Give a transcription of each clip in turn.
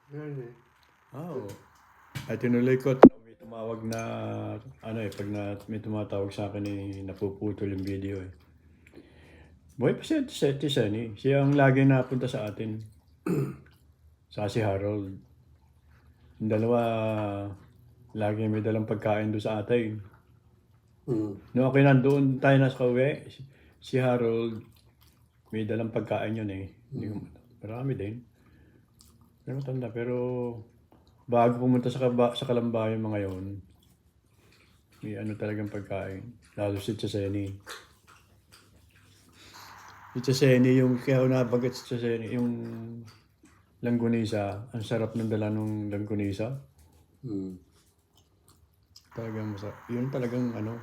Yan eh. Oo. Ay tinuloy ko. May tumawag na, may tumatawag sa akin napuputol yung video eh. Buhay pa si Sunny. Siya ang lagi napunta sa atin. Sa si Harold. Yung dalawa, lagi may dalang pagkain doon sa atay. Noong ako nandoon tayo nasa kauwi, si Harold, may dalang pagkain yun eh. Marami din. Pero matanda, pero bago pumunta sa Kalambayan mga yon, may ano talagang pagkain. Lalo si Cheseni. Si Cheseni, yung kaya nabagat si Cheseni, yung langgunisa, ang sarap ng dala ng langgunisa. Talagang masarap. Yun talagang ano,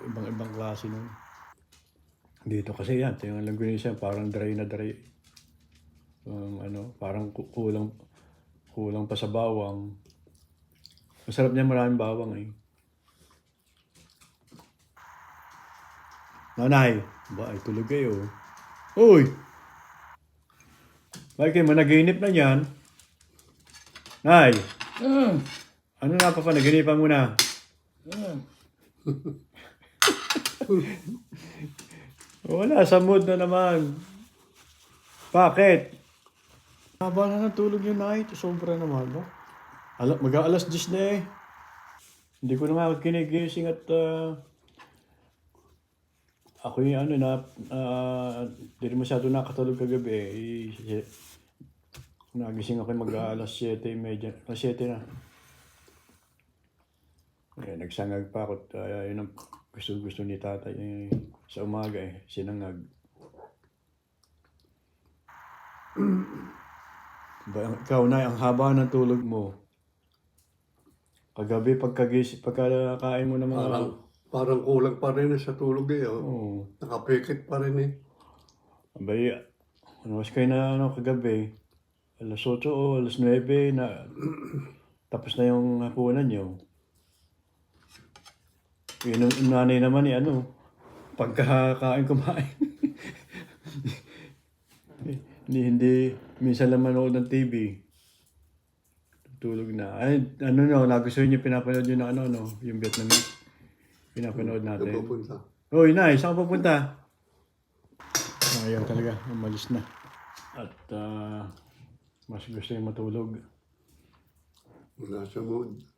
ibang klase nun. Dito kasi yan, yung langgunisa, parang dry na dry. Parang kulang pa sa bawang. Masarap niya, maraming bawang eh. Nanay, ba ay tulog kayo. Uy! Bakit kayo managinip na yan? Nay! Ano na pa naginipan mo na? Wala, sa mood na naman. Bakit? Haba na natulog yung night. Sobra naman, no? Mag-aalas 10 na eh. Hindi ko na nga kinigising at ako yung hindi rin masyado nakatulog kagabi eh. Nagising ako mag-aalas 7:30. Alas 7 na. Eh, nagsangag pa ako. Yun ang gusto ni tatay sa umaga eh. Sinangag. Ikaw na, ang haba ng tulog mo. Kagabi pagkakain mo ng mga... Parang kulang pa rin sa tulog eh. Oo. Nakapikit pa rin eh. Abay, mas kayo na kagabi. Alas 8 o alas 9 na tapos na yung hapunan nyo. Yung nanay naman pagkakain kumain. hindi minsan lang manood ng TV. Tulog na. Ay, nagustuhan niyo pinapanood yun ng yung Vietnamese. Pinapanood natin. Pupunta. Uy, Nay, saan ka pupunta? Ayaw talaga, umalis na. At mas gusto yung matulog. Wala sa mood.